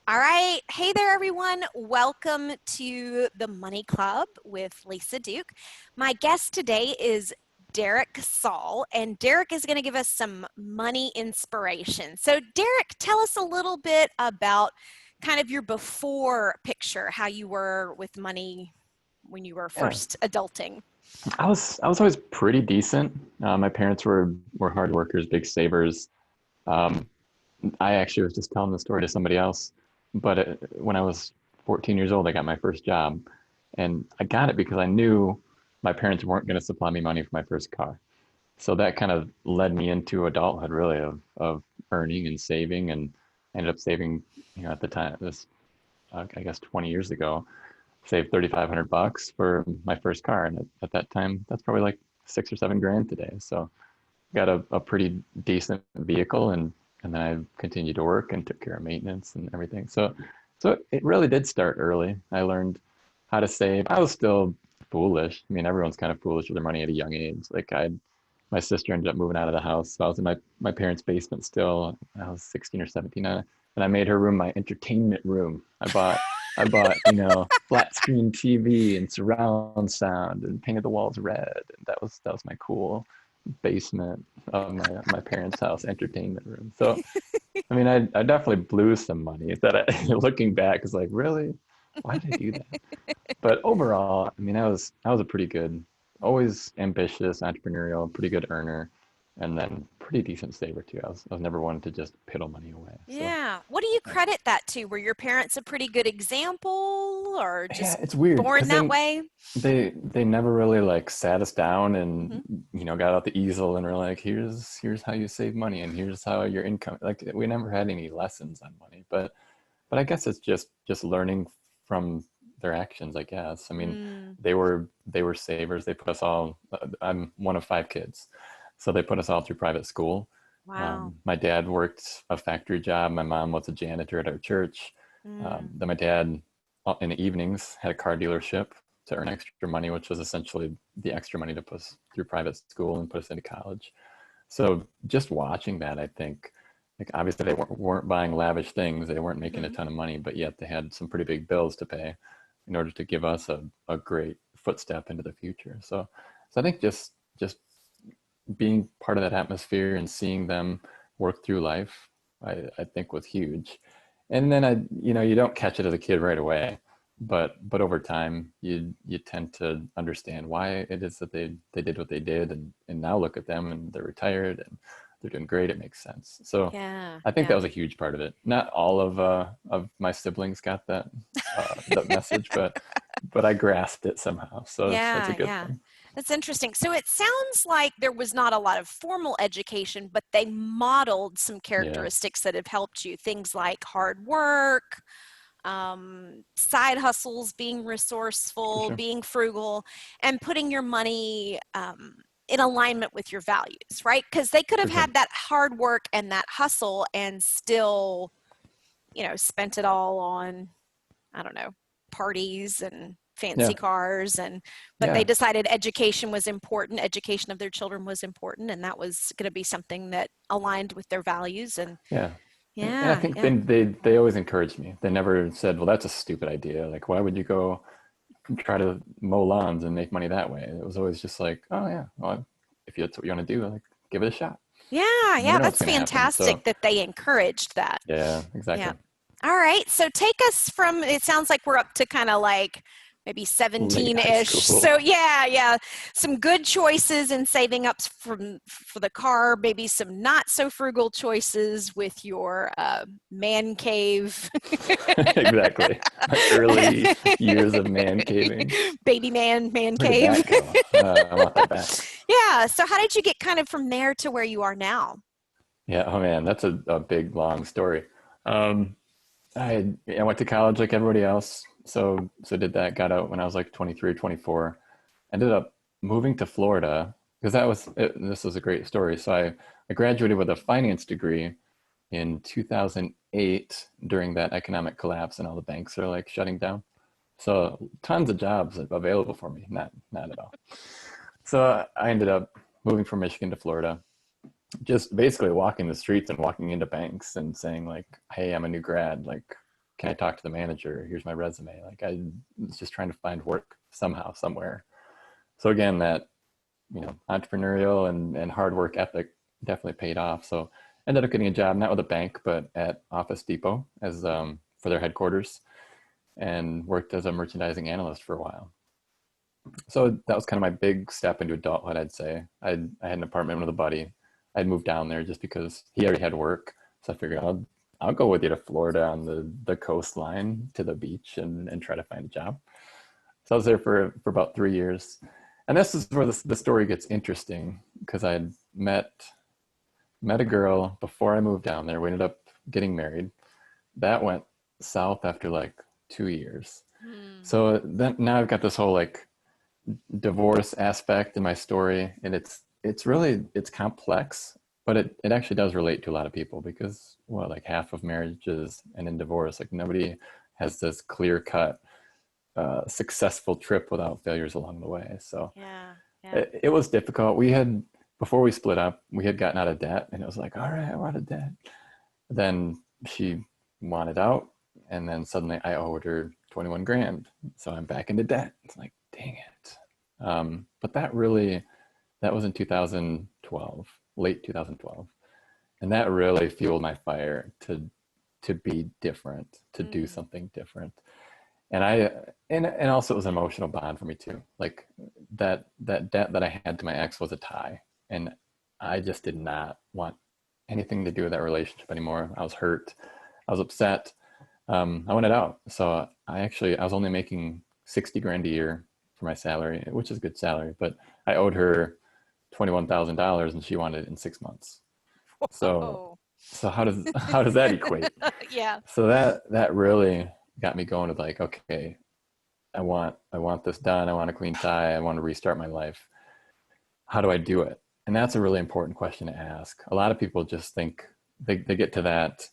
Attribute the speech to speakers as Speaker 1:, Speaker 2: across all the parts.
Speaker 1: All right. Hey there, everyone. Welcome to the Money Club with Lisa Duke. My guest today is Derek Sall, and Derek is going to give us some money inspiration. So, Derek, tell us a little bit about kind of your before picture, how you were with money when you were
Speaker 2: Yeah,
Speaker 1: first adulting.
Speaker 2: I was always pretty decent. My parents were hard workers, big savers. Um, I actually was just telling the story to somebody else, but when I was 14 years old, I got my first job, and I got it because I knew my parents weren't going to supply me money for my first car. So that kind of led me into adulthood, really, of earning and saving, and ended up saving, at the time, this I guess 20 years ago, saved 3,500 bucks for my first car, and at that time, that's probably like 6 or 7 grand today. So got a pretty decent vehicle, and then I continued to work and took care of maintenance and everything. So it really did start early. I learned how to save. I was still foolish. I mean, everyone's kind of foolish with their money at a young age. Like my sister ended up moving out of the house. So I was in my parents' basement still. I was 16 or 17, and I made her room my entertainment room. I bought, flat screen TV and surround sound and painted the walls red. And that was my cool basement of my parents' house entertainment room. So I mean, I definitely blew some money that looking back is like, really? Why did I do that? But overall, I mean, I was a pretty good, always ambitious, entrepreneurial, pretty good earner, and then pretty decent saver too. I was never one to just piddle money away. So
Speaker 1: Yeah. What do you
Speaker 2: yeah,
Speaker 1: credit that to? Were your parents a pretty good example or
Speaker 2: yeah,
Speaker 1: just
Speaker 2: it's weird
Speaker 1: born
Speaker 2: because
Speaker 1: that
Speaker 2: they
Speaker 1: way?
Speaker 2: they never really like sat us down and
Speaker 1: Mhm.
Speaker 2: got out the easel and were like, here's how you save money and here's how your income. Like we never had any lessons on money, but I guess it's just learning from their actions, I guess. I mean,
Speaker 1: Mm,
Speaker 2: they were savers. They put us all. I'm one of 5 kids, so they put us all through private school.
Speaker 1: wow.
Speaker 2: My dad worked a factory job. My mom was a janitor at our church.
Speaker 1: Mm,
Speaker 2: Then my dad, in the evenings, had a car dealership to earn extra money, which was essentially the extra money to put us through private school and put us into college. So just watching that, I think, like obviously they weren't buying lavish things. They weren't making a
Speaker 1: mhm.
Speaker 2: ton of money, but yet they had some pretty big bills to pay in order to give us a great footstep into the future. So I think just being part of that atmosphere and seeing them work through life, I think was huge. And then you don't catch it as a kid right away, but over time you tend to understand why it is that they did what they did, and now look at them and they're retired and they're doing great. It makes sense. So
Speaker 1: Yeah,
Speaker 2: I think that
Speaker 1: yeah.
Speaker 2: was a huge part of it. Not all of my siblings got that message, but I grasped it somehow. So that's a
Speaker 1: Yeah,
Speaker 2: good
Speaker 1: yeah.
Speaker 2: thing.
Speaker 1: That's interesting. So it sounds like there was not a lot of formal education, but they modeled some
Speaker 2: Yeah,
Speaker 1: characteristics that have helped you. Things like hard work, side hustles, being
Speaker 2: for
Speaker 1: resourceful,
Speaker 2: sure.
Speaker 1: being frugal, and putting your money in alignment with your values, right? Because they could
Speaker 2: For
Speaker 1: have
Speaker 2: sure.
Speaker 1: had that hard work and that hustle and still, spent it all on, I don't know, parties and
Speaker 2: Yeah.
Speaker 1: fancy cars but they
Speaker 2: Yeah.
Speaker 1: decided education was important, education of their children was important, and that was going to be something that aligned with their values. And
Speaker 2: Yeah. And I
Speaker 1: yeah,
Speaker 2: think
Speaker 1: yeah.
Speaker 2: they always encouraged me. They never said, "Well, that's a stupid idea. Like, why would you go try to mow lawns and make money that way?" It was always just like, "Oh yeah, well, if that's what you want to do, like, give it a shot.
Speaker 1: Yeah,
Speaker 2: You
Speaker 1: yeah,
Speaker 2: never know what's
Speaker 1: that's
Speaker 2: going to happen."
Speaker 1: fantastic
Speaker 2: So
Speaker 1: that they encouraged that.
Speaker 2: yeah,
Speaker 1: Yeah.
Speaker 2: exactly.
Speaker 1: All right. So take us from, it sounds like we're up to kind of like maybe
Speaker 2: Late high
Speaker 1: 17-ish. So
Speaker 2: school.
Speaker 1: yeah, yeah, some good choices in saving up for the car, maybe some not so frugal choices with your man cave,
Speaker 2: Exactly. My early years of man caving.
Speaker 1: baby man
Speaker 2: Where did
Speaker 1: cave.
Speaker 2: that go? I want that back.
Speaker 1: Yeah. So how did you get kind of from there to where you are now?
Speaker 2: Yeah. Oh man, that's a big long story. Um, I went to college like everybody else, so did that. Got out when I was like 23 or 24. Ended up moving to Florida because this was a great story. So I graduated with a finance degree in 2008 during that economic collapse and all the banks are like shutting down. So tons of jobs available for me. Not at all. So I ended up moving from Michigan to Florida, just basically walking the streets and walking into banks and saying like, "Hey, I'm a new grad. Like, can I talk to the manager? Here's my resume. Like I was just trying to find work somehow, somewhere. So again, that, entrepreneurial and hard work ethic definitely paid off. So ended up getting a job, not with a bank, but at Office Depot as for their headquarters, and worked as a merchandising analyst for a while. So that was kind of my big step into adulthood, I'd say. I had an apartment with a buddy. I'd moved down there just because he already had work. So I figured I'll go with you to Florida on the coastline to the beach and try to find a job. So I was there for about 3 years. And this is where the story gets interesting because I had met a girl before I moved down there. We ended up getting married. That went south after like 2 years.
Speaker 1: Hmm.
Speaker 2: So then now I've got this whole like divorce aspect in my story, and it's complex, but it actually does relate to a lot of people because well, like half of marriages and in divorce, like nobody has this clear cut successful trip without failures along the way. So
Speaker 1: Yeah. Yeah.
Speaker 2: it was difficult. We had before we split up, we had gotten out of debt, and it was like, all right, we're out of debt. Then she wanted out, and then suddenly I owed her 21 grand, so I'm back into debt. It's like, dang it. But that was in 2012, late 2012, and that really fueled my fire to be different, to do
Speaker 1: Mm.
Speaker 2: something different. And also it was an emotional bond for me too. Like that debt that I had to my ex was a tie, and I just did not want anything to do with that relationship anymore. I was hurt. I was upset. I wanted out. So I was only making 60 grand a year for my salary, which is a good salary, but I owed her $21,000 and she wanted it in 6 months. So,
Speaker 1: Whoa.
Speaker 2: so how does that equate?
Speaker 1: Yeah.
Speaker 2: So that really got me going with like, okay, I want this done. I want a clean tie. I want to restart my life. How do I do it? And that's a really important question to ask. A lot of people just think they get to that,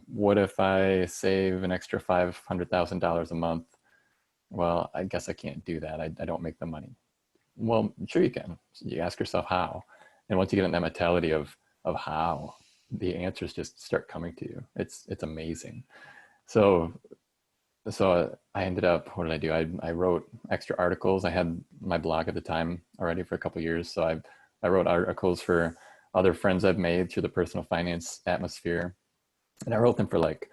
Speaker 2: what if I save an extra $500,000 a month? Well, I guess I can't do that. I don't make the money. Well, sure you can. You ask yourself how. And once you get in that mentality of how, the answers just start coming to you. It's amazing. So I ended up, what did I do? I wrote extra articles. I had my blog at the time already for a couple of years. So I wrote articles for other friends I've made through the personal finance atmosphere. And I wrote them for like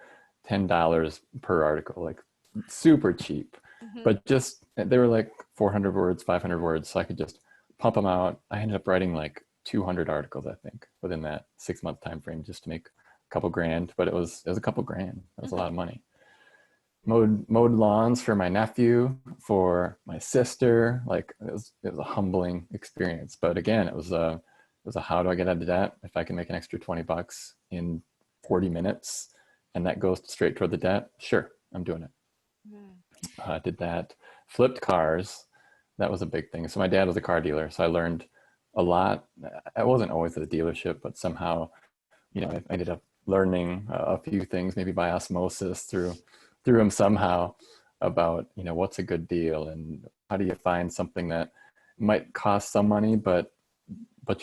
Speaker 2: $10 per article, like super cheap.
Speaker 1: Hmm.
Speaker 2: But just, they were like 400 words, 500 words. So I could just pump them out. I ended up writing like 200 articles, I think, within that 6 month time frame just to make a couple grand. But it was a couple grand. That was a
Speaker 1: Hmm.
Speaker 2: lot of money. Mowed lawns for my nephew, for my sister. Like it was a humbling experience. But again, it was a how do I get out of debt? If I can make an extra 20 bucks in 40 minutes and that goes straight toward the debt, sure, I'm doing it. Did that. Flipped cars. That was a big thing. So my dad was a car dealer, so I learned a lot. I wasn't always at a dealership, but somehow, I ended up learning a few things, maybe by osmosis through him somehow about what's a good deal and how do you find something that might cost some money, but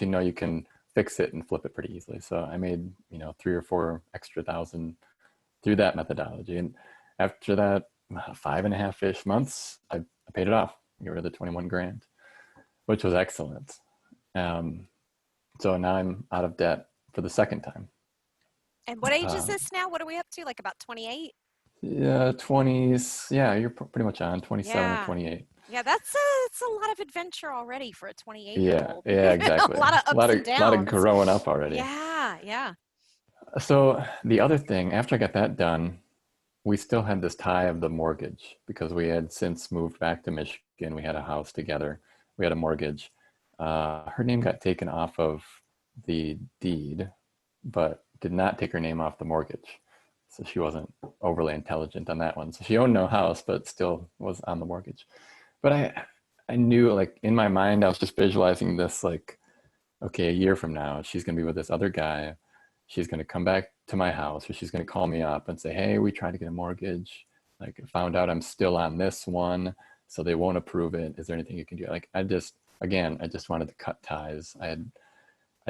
Speaker 2: you can fix it and flip it pretty easily. So I made 3 or 4 extra thousand through that methodology, and after that 5.5-ish months, I paid it off. I got rid of the 21 grand, which was excellent. Um, so now I'm out of debt for the second time.
Speaker 1: And what age is
Speaker 2: Uh,
Speaker 1: this now? What are we up to? Like about 28?
Speaker 2: yeah, 20s. Yeah, you're pretty much on 27 or
Speaker 1: Yeah.
Speaker 2: 28.
Speaker 1: Yeah, that's a lot of adventure already for a 28-year
Speaker 2: Yeah,
Speaker 1: old.
Speaker 2: yeah,
Speaker 1: A
Speaker 2: exactly.
Speaker 1: lot of
Speaker 2: A
Speaker 1: ups
Speaker 2: lot of
Speaker 1: and
Speaker 2: a lot of
Speaker 1: downs.
Speaker 2: growing up already.
Speaker 1: Yeah, yeah.
Speaker 2: So the other thing, after I got that done, we still had this tie of the mortgage because we had since moved back to Michigan. We had a house together. We had a mortgage. Her name got taken off of the deed, but did not take her name off the mortgage. So she wasn't overly intelligent on that one. So she owned no house, but still was on the mortgage. But I knew, like, in my mind, I was just visualizing this, like, okay, a year from now, she's going to be with this other guy. She's going to come back to my house, or she's going to call me up and say, hey, we tried to get a mortgage. Like, I found out I'm still on this one, so they won't approve it. Is there anything you can do? Like, I just wanted to cut ties. I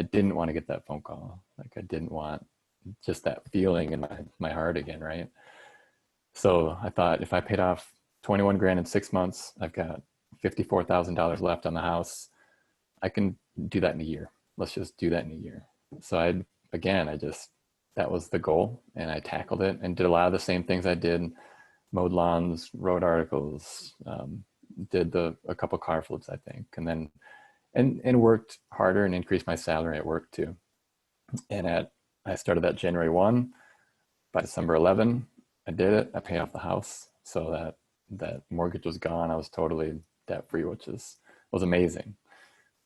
Speaker 2: didn't want to get that phone call. Like, I didn't want just that feeling in my heart again, right? So I thought if I paid off 21 grand in 6 months, I've got $54,000 left on the house. I can do that in a year. Let's just do that in a year. So I just, that was the goal, and I tackled it and did a lot of the same things I did: mowed lawns, wrote articles, did a couple car flips, I think, and then, and worked harder and increased my salary at work too. And I started that January 1. By December 11, I did it. I paid off the house, so that mortgage was gone. I was totally debt free, which was amazing.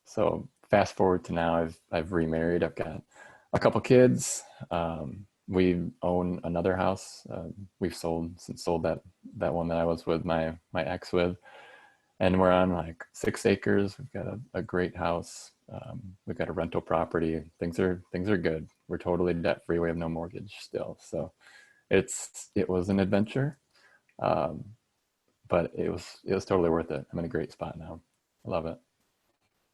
Speaker 2: So fast forward to now, I've remarried. I've got a couple kids. We own another house. We've sold that one that I was with my ex with, and we're on like 6 acres. We've got a great house. We've got a rental property. Things are good. We're totally debt free. We have no mortgage still. So it was an adventure, but it was totally worth it. I'm in a great spot now. I love it.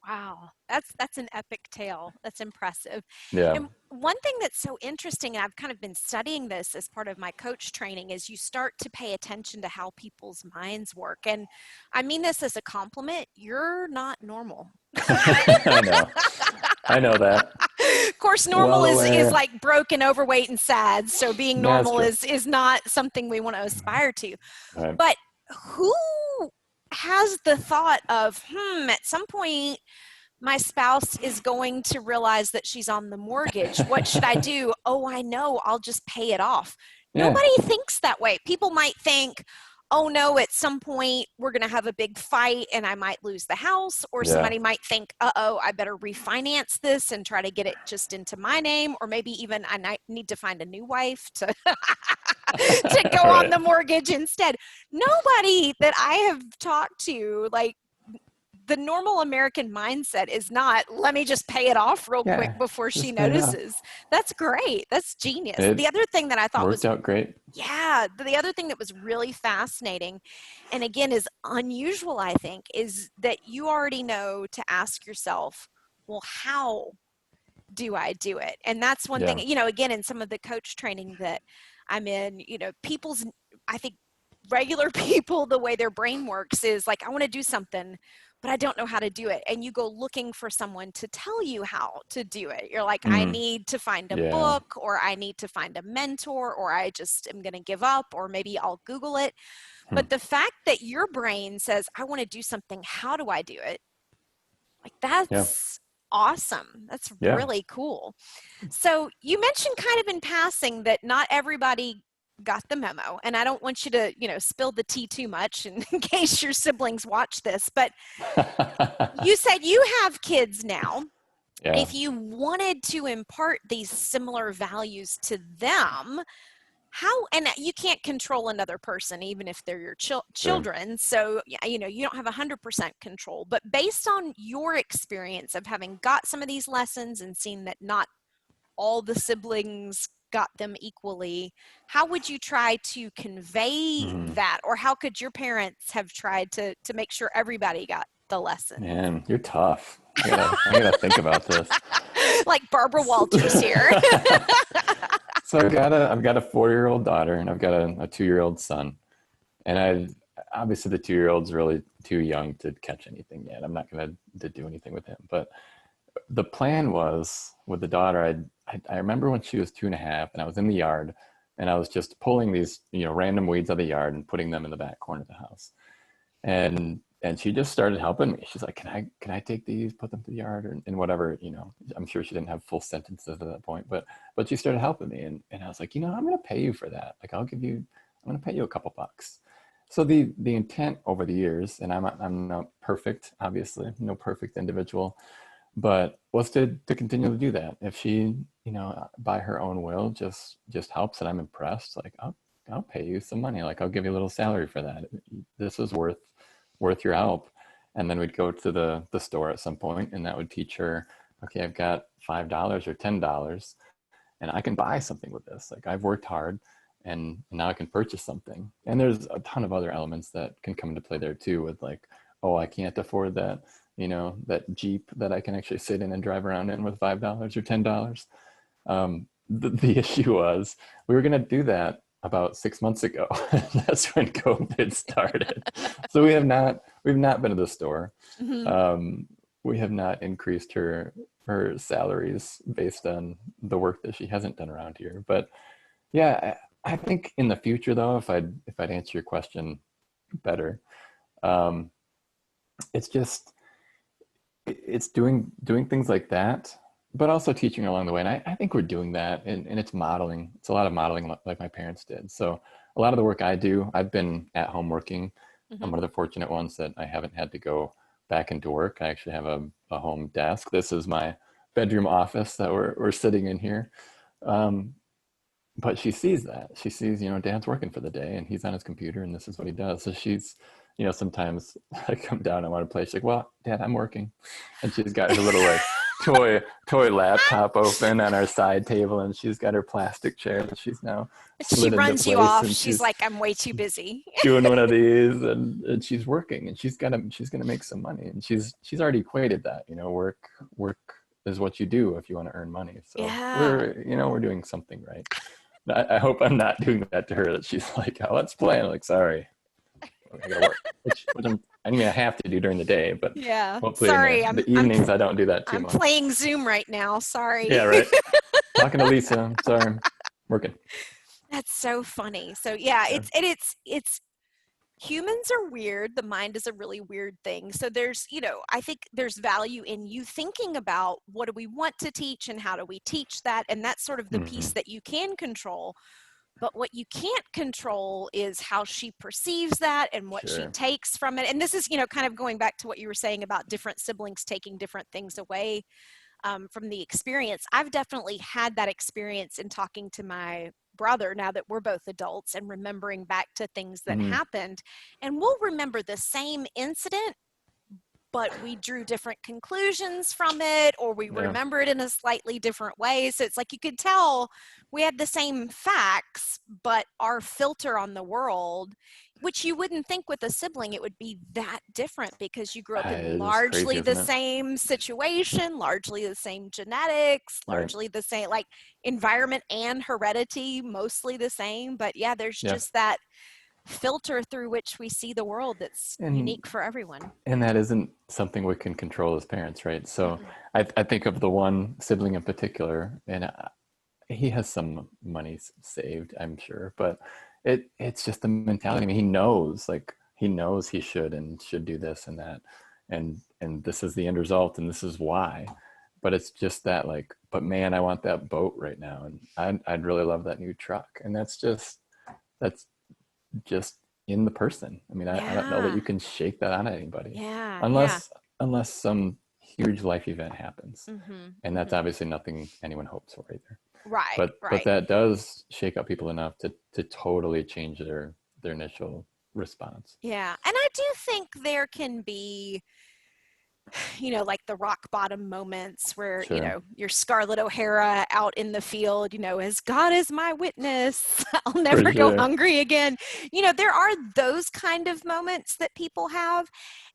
Speaker 1: Wow, that's an epic tale. That's impressive.
Speaker 2: Yeah.
Speaker 1: And one thing that's so interesting, and I've kind of been studying this as part of my coach training, is you start to pay attention to how people's minds work. And I mean this as a compliment. You're not normal.
Speaker 2: I know. I know that.
Speaker 1: Of course, normal
Speaker 2: Well
Speaker 1: is
Speaker 2: aware.
Speaker 1: like broke and overweight and sad. So being
Speaker 2: That's
Speaker 1: normal
Speaker 2: true.
Speaker 1: is not something we want to aspire to.
Speaker 2: All right.
Speaker 1: But who has the thought of, at some point my spouse is going to realize that she's on the mortgage. What should I do? Oh, I know. I'll just pay it off.
Speaker 2: Yeah.
Speaker 1: Nobody thinks that way. People might think, oh no, at some point we're going to have a big fight and I might lose the house. Or
Speaker 2: Yeah.
Speaker 1: somebody might think, uh-oh, I better refinance this and try to get it just into my name. Or maybe even I need to find a new wife to, to go on
Speaker 2: Right.
Speaker 1: the mortgage instead. Nobody that I have talked to, like, the normal American mindset is not, let me just pay it off real quick
Speaker 2: Yeah.
Speaker 1: before she
Speaker 2: Just pay it off.
Speaker 1: notices. That's great. That's genius.
Speaker 2: It
Speaker 1: The other thing that I thought
Speaker 2: worked
Speaker 1: was,
Speaker 2: out great.
Speaker 1: yeah, the other thing that was really fascinating, and again is unusual, I think, is that you already know to ask yourself, well, how do I do it? And that's one thing,
Speaker 2: Yeah.
Speaker 1: again, in some of the coach training that I'm in, I think regular people, the way their brain works is like, I want to do something, but I don't know how to do it. And you go looking for someone to tell you how to do it. You're like, I
Speaker 2: Mm.
Speaker 1: need to find a
Speaker 2: Yeah.
Speaker 1: book, or I need to find a mentor, or I just am going to give up, or maybe I'll Google it.
Speaker 2: Hmm.
Speaker 1: But the fact that your brain says, I want to do something, how do I do it? Like,
Speaker 2: Yeah.
Speaker 1: that's awesome. That's
Speaker 2: Yeah.
Speaker 1: really cool. So you mentioned kind of in passing that not everybody got the memo, and I don't want you to, spill the tea too much in case your siblings watch this, but you said you have kids now.
Speaker 2: Yeah.
Speaker 1: If you wanted to impart these similar values to them, how, and you can't control another person even if they're your
Speaker 2: Sure.
Speaker 1: children, so you don't have 100% control, but based on your experience of having got some of these lessons and seen that not all the siblings got them equally, how would you try to convey
Speaker 2: Mm.
Speaker 1: that, or how could your parents have tried to make sure everybody got the lesson?
Speaker 2: Man, you're tough. I gotta think about this.
Speaker 1: Like Barbara Walters here.
Speaker 2: So I've got a 4-year-old daughter, and I've got a 2-year-old son. And obviously the 2-year-old's really too young to catch anything yet. I'm not going to do anything with him. But the plan was with the daughter, I remember when she was 2.5 and I was in the yard and I was just pulling these, random weeds out of the yard and putting them in the back corner of the house. And she just started helping me. She's like, can I take these, put them to the yard, and whatever, I'm sure she didn't have full sentences at that point, but she started helping me. And I was like, I'm going to pay you for that. Like, I'm going to pay you a couple bucks. So the intent over the years, and I'm not perfect, obviously, no perfect individual, but was to continue to do that. If she, by her own will, just helps and I'm impressed, like, I'll pay you some money. Like, I'll give you a little salary for that. This is worth your help. And then we'd go to the store at some point, and that would teach her, okay, I've got $5 or $10, and I can buy something with this. Like, I've worked hard, and now I can purchase something. And there's a ton of other elements that can come into play there too, with like, oh, I can't afford that, that Jeep that I can actually sit in and drive around in with $5 or $10. the issue was we were going to do that about 6 months ago. That's when COVID started. So we've not been to the store.
Speaker 1: Hmm.
Speaker 2: Um, we have not increased her salaries based on the work that she hasn't done around here. But yeah, I think in the future though, if I'd answer your question better, um, it's just it's doing things like that, but also teaching along the way. And I think we're doing that, and it's modeling. It's a lot of modeling like my parents did. So a lot of the work I do, I've been at home working. I'm
Speaker 1: Hmm.
Speaker 2: one of the fortunate ones that I haven't had to go back into work. I actually have a home desk. This is my bedroom office that we're sitting in here. Um, but she sees that. She sees, Dad's working for the day and he's on his computer and this is what he does. So she's, sometimes I come down, I want to play. She's like, well, Dad, I'm working. And she's got her little like toy laptop open on our side table, and she's got her plastic chair that she's now
Speaker 1: She
Speaker 2: slid into
Speaker 1: runs you
Speaker 2: place,
Speaker 1: off.
Speaker 2: and
Speaker 1: She's
Speaker 2: she's
Speaker 1: like, I'm way too busy.
Speaker 2: doing one of these, and she's working, and she's gonna make some money, and she's already equated that, work is what you do if you want to earn money. So
Speaker 1: Yeah.
Speaker 2: we're doing something right. I hope I'm not doing that to her, that she's like, oh, let's play. I'm like, sorry, I gotta work, which I mean, I have to do during the day, but
Speaker 1: Yeah.
Speaker 2: hopefully in
Speaker 1: Sorry,
Speaker 2: the evenings I don't do that too
Speaker 1: I'm
Speaker 2: much.
Speaker 1: playing Zoom right now.
Speaker 2: Yeah,
Speaker 1: Sorry.
Speaker 2: right. Talking to Lisa. I'm sorry, I'm working.
Speaker 1: That's so funny. So yeah,
Speaker 2: Yeah.
Speaker 1: it's humans are weird. The mind is a really weird thing. So there's, I think there's value in you thinking about what do we want to teach and how do we teach that, and that's sort of the piece
Speaker 2: Hmm.
Speaker 1: that you can control. But what you can't control is how she perceives that and what she
Speaker 2: Sure.
Speaker 1: takes from it. And this is, kind of going back to what you were saying about different siblings taking different things away from the experience. I've definitely had that experience in talking to my brother now that we're both adults and remembering back to things that
Speaker 2: Hmm.
Speaker 1: happened. And we'll remember the same incident, but we drew different conclusions from it, or we
Speaker 2: Yeah.
Speaker 1: remember it in a slightly different way. So it's like you could tell we had the same facts, but our filter on the world, which you wouldn't think with a sibling, it would be that different because you grew up in
Speaker 2: It is crazy,
Speaker 1: largely the
Speaker 2: isn't it?
Speaker 1: same situation, largely the same genetics,
Speaker 2: Right.
Speaker 1: largely the same, like environment and heredity, mostly the same. But yeah, there's
Speaker 2: Yeah.
Speaker 1: just that filter through which we see the world that's
Speaker 2: And
Speaker 1: unique for everyone.
Speaker 2: and that isn't something we can control as parents, right? So
Speaker 1: Mm-mm.
Speaker 2: I think of the one sibling in particular, and he has some money saved, I'm sure, but it's just the mentality. I mean, he knows he should do this and that, and this is the end result, and this is why. But it's just that, like, but man, I want that boat right now, and I'd really love that new truck, and that's just in the person. I mean, I don't know that
Speaker 1: Yeah.
Speaker 2: you can shake that on anybody,
Speaker 1: Yeah. Yeah.
Speaker 2: unless some huge life event happens,
Speaker 1: Mhm.
Speaker 2: and that's
Speaker 1: Mhm.
Speaker 2: obviously nothing anyone hopes for either.
Speaker 1: Right.
Speaker 2: But
Speaker 1: Right.
Speaker 2: that does shake up people enough to totally change their initial response.
Speaker 1: Yeah. And I do think there can be, like the rock bottom moments where,
Speaker 2: Sure.
Speaker 1: you're Scarlett O'Hara out in the field, as God is my witness, I'll
Speaker 2: For
Speaker 1: never go
Speaker 2: sure.
Speaker 1: hungry again. There are those kind of moments that people have.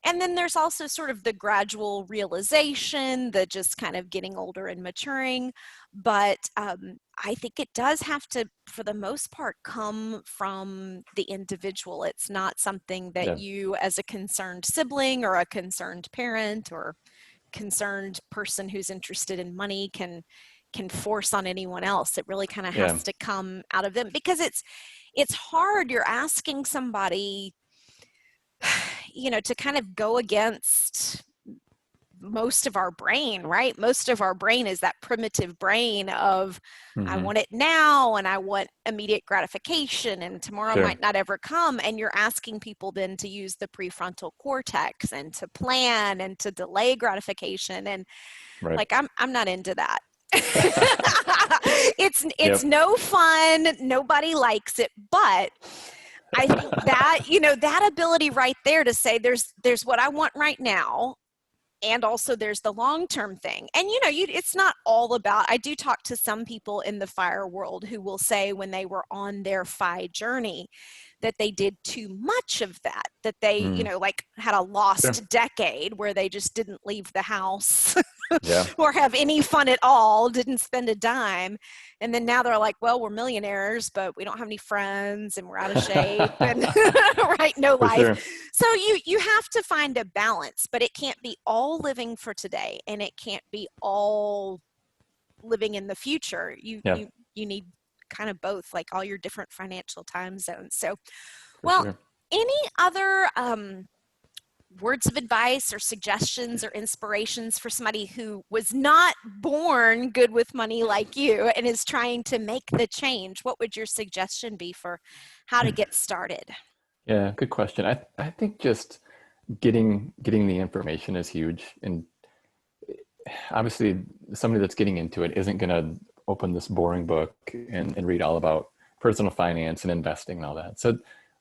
Speaker 1: And then there's also sort of the gradual realization, the just kind of getting older and maturing. But I think it does have to, for the most part, come from the individual. It's not something that
Speaker 2: Yeah.
Speaker 1: you, as a concerned sibling or a concerned parent or concerned person who's interested in money, can force on anyone else. It really kind of
Speaker 2: Yeah.
Speaker 1: has to come out of them because it's hard. You're asking somebody, to kind of go against most of our brain, right? Most of our brain is that primitive brain of I
Speaker 2: Hmm.
Speaker 1: want it now and I want immediate gratification and tomorrow
Speaker 2: Sure.
Speaker 1: might not ever come. And you're asking people then to use the prefrontal cortex and to plan and to delay gratification. And
Speaker 2: Right.
Speaker 1: like I'm not into that. It's
Speaker 2: Yep.
Speaker 1: no fun. Nobody likes it, but I think that, that ability right there to say there's what I want right now, and also there's the long-term thing. And it's not all about, I do talk to some people in the fire world who will say when they were on their FI journey that they did too much of that they
Speaker 2: Mm.
Speaker 1: like had a
Speaker 2: Sure.
Speaker 1: lost decade where they just didn't leave the house
Speaker 2: Yeah.
Speaker 1: or have any fun at all, didn't spend a dime. And then now they're like, well, we're millionaires, but we don't have any friends and we're out of shape and right, no
Speaker 2: For
Speaker 1: life.
Speaker 2: sure.
Speaker 1: So you have to find a balance, but it can't be all living for today and it can't be all living in the future.
Speaker 2: Yeah,
Speaker 1: You need kind of both, like all your different financial time zones. So,
Speaker 2: for
Speaker 1: well,
Speaker 2: sure.
Speaker 1: any other words of advice or suggestions or inspirations for somebody who was not born good with money like you and is trying to make the change? What would your suggestion be for how to get started?
Speaker 2: Yeah, good question. I think just getting the information is huge. And obviously somebody that's getting into it isn't going to open this boring book and read all about personal finance and investing and all that. So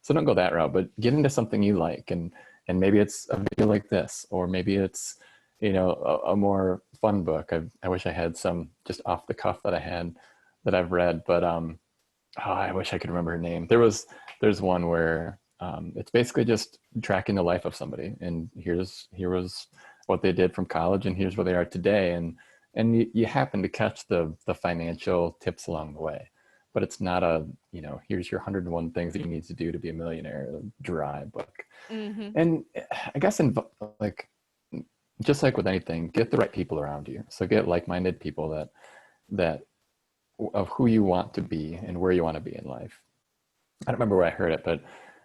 Speaker 2: don't go that route, but get into something you like, and maybe it's a video like this, or maybe it's, a more fun book. I wish I had some just off the cuff that I've read, but I wish I could remember her name. There's one where it's basically just tracking the life of somebody, and here was what they did from college, and here's where they are today, and you happen to catch the financial tips along the way, but it's not a, here's your 101 things that you need to do to be a millionaire dry book.
Speaker 1: Mm-hmm.
Speaker 2: And I guess like just like with anything, get the right people around you. So get like-minded people that of who you want to be and where you want to be in life. I don't remember where I heard it,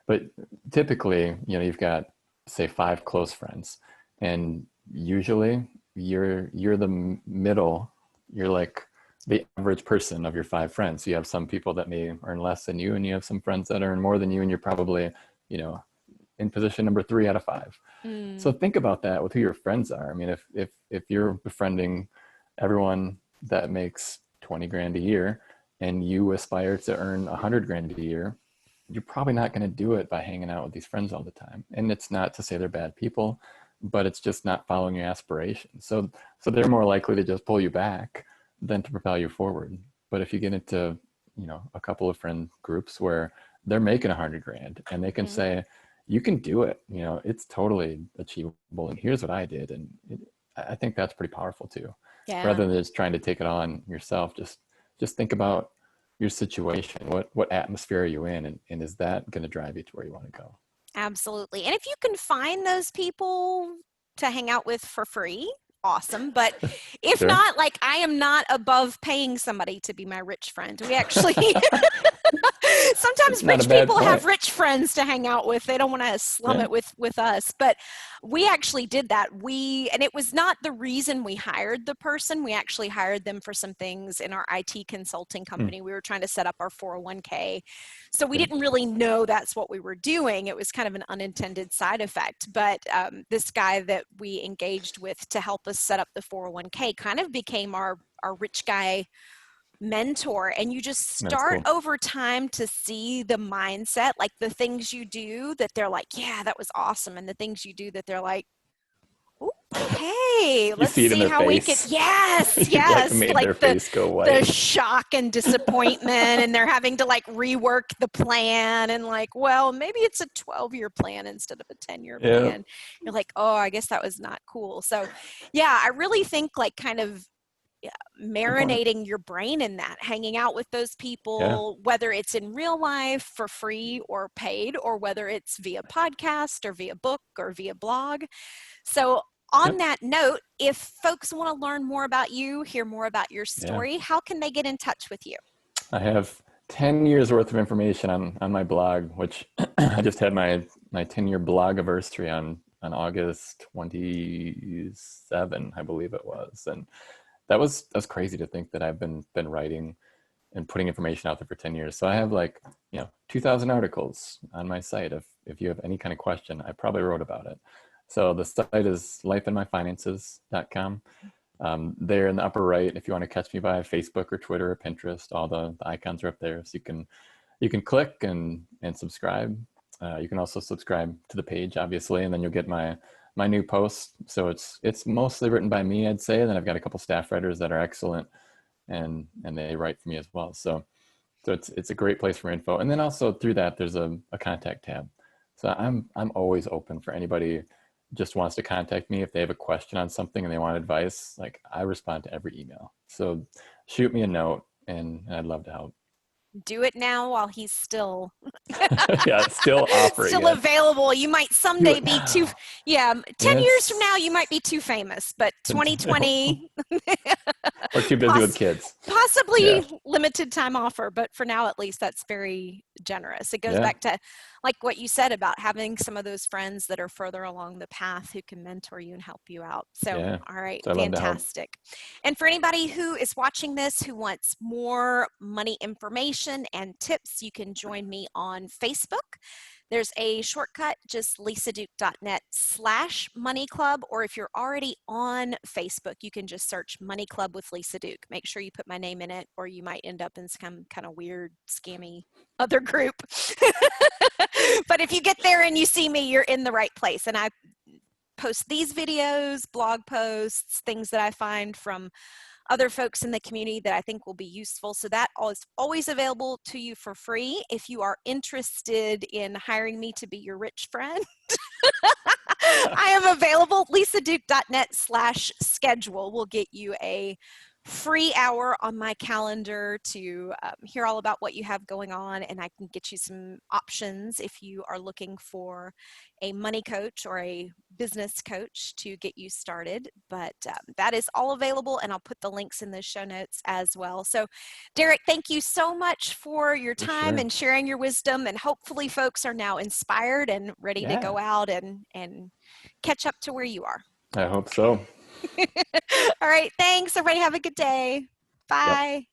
Speaker 2: but typically, you've got, say, 5 close friends, and usually you're the middle. You're like the average person of your 5 friends. So you have some people that may earn less than you, and you have some friends that earn more than you, and you're probably, in position number 3 out of 5. So
Speaker 1: Mm.
Speaker 2: think about that with who your friends are. I mean, if you're befriending everyone that makes 20 grand a year, and you aspire to earn 100 grand a year, you're probably not going to do it by hanging out with these friends all the time. And it's not to say they're bad people, but it's just not following your aspirations. So they're more likely to just pull you back than to propel you forward. But if you get into, a couple of friend groups where they're making 100 grand and they can
Speaker 1: Mm.
Speaker 2: say, you can do it, it's totally achievable, and here's what I did. And I think that's pretty powerful too,
Speaker 1: Yeah.
Speaker 2: rather than just trying to take it on yourself. Just think about your situation. What atmosphere are you in, and is that going to drive you to where you want to go?
Speaker 1: Absolutely. And if you can find those people to hang out with for free, awesome. But if
Speaker 2: Sure.
Speaker 1: not, like I am not above paying somebody to be my rich friend. We actually sometimes
Speaker 2: Not a
Speaker 1: rich
Speaker 2: bad
Speaker 1: people have
Speaker 2: point.
Speaker 1: rich friends to hang out with. They don't want to slum
Speaker 2: Yeah.
Speaker 1: it with us. But we actually did that. And it was not the reason we hired the person. We actually hired them for some things in our IT consulting
Speaker 2: Hmm.
Speaker 1: company. We were trying to set up our 401k. So we
Speaker 2: Okay.
Speaker 1: didn't really know that's what we were doing. It was kind of an unintended side effect. But this guy that we engaged with to help us set up the 401k kind of became our rich guy mentor. And you just
Speaker 2: That's
Speaker 1: start
Speaker 2: cool.
Speaker 1: over time to see the mindset, like the things you do that they're like, yeah, that was awesome, and the things you do that they're like, okay,
Speaker 2: You
Speaker 1: let's
Speaker 2: see it in
Speaker 1: see
Speaker 2: their
Speaker 1: how we could.
Speaker 2: face.
Speaker 1: Yes,
Speaker 2: You've like
Speaker 1: yes,
Speaker 2: made
Speaker 1: like
Speaker 2: their face go
Speaker 1: the
Speaker 2: white.
Speaker 1: shock and disappointment, and they're having to like rework the plan, and like, well, maybe it's a 12-year plan instead of a 10-year
Speaker 2: Yeah.
Speaker 1: plan. You're like, oh, I guess that was not cool. So yeah, I really think like kind of, yeah,
Speaker 2: Good point.
Speaker 1: marinating your brain in that, hanging out with those
Speaker 2: Yeah.
Speaker 1: people, whether it's in real life for free or paid, or whether it's via podcast or via book or via blog. So, on
Speaker 2: Yep.
Speaker 1: that note, if folks want to learn more about you, hear more about your
Speaker 2: Yeah.
Speaker 1: story, how can they get in touch with you?
Speaker 2: I have 10 years worth of information on my blog, which I just had my 10-year blog anniversary on August 27, I believe it was. And that's crazy to think that I've been writing and putting information out there for 10 years. So I have like, 2,000 articles on my site. If you have any kind of question, I probably wrote about it. So the site is lifeinmyfinances.com. There in the upper right, if you want to catch me by Facebook or Twitter or Pinterest, all the icons are up there. So you can click and subscribe. You can also subscribe to the page, obviously, and then you'll get my new posts. So it's mostly written by me, I'd say. And then I've got a couple staff writers that are excellent, and they write for me as well. So it's a great place for info. And then also through that, there's a contact tab. So I'm always open for anybody just wants to contact me if they have a question on something and they want advice, like I respond to every email. So shoot me a note and I'd love to help.
Speaker 1: Do it now while he's still
Speaker 2: Yeah, still offer it,
Speaker 1: still
Speaker 2: yes.
Speaker 1: available. You might
Speaker 2: Do
Speaker 1: someday
Speaker 2: it
Speaker 1: be too,
Speaker 2: now.
Speaker 1: yeah, 10 years from now,
Speaker 2: It's
Speaker 1: you might be too famous, but 2020,
Speaker 2: or too busy with kids. Yeah.
Speaker 1: possibly limited time offer, but for now, at least, that's very generous. It goes
Speaker 2: Yeah.
Speaker 1: back to like what you said about having some of those friends that are further along the path who can mentor you and help you out. So,
Speaker 2: Yeah.
Speaker 1: all right,
Speaker 2: So I love to help.
Speaker 1: fantastic. And for anybody who is watching this who wants more money information and tips, you can join me on Facebook. There's a shortcut, just lisaduke.net/money club, or if you're already on Facebook, you can just search Money Club with Lisa Duke. Make sure you put my name in it, or you might end up in some kind of weird, scammy other group. But if you get there and you see me, you're in the right place. And I post these videos, blog posts, things that I find from other folks in the community that I think will be useful. So that is always available to you for free. If you are interested in hiring me to be your rich friend, I am available. lisaduke.net/schedule will get you a free hour on my calendar to hear all about what you have going on, and I can get you some options if you are looking for a money coach or a business coach to get you started. But that is all available, and I'll put the links in the show notes as well. So Derek, thank you so much for your
Speaker 2: For
Speaker 1: time
Speaker 2: sure.
Speaker 1: and sharing your wisdom, and hopefully folks are now inspired and ready to
Speaker 2: Yeah.
Speaker 1: go out and catch up to where you are.
Speaker 2: I hope so.
Speaker 1: All right, thanks. Everybody have a good day.
Speaker 2: Yep.
Speaker 1: Bye.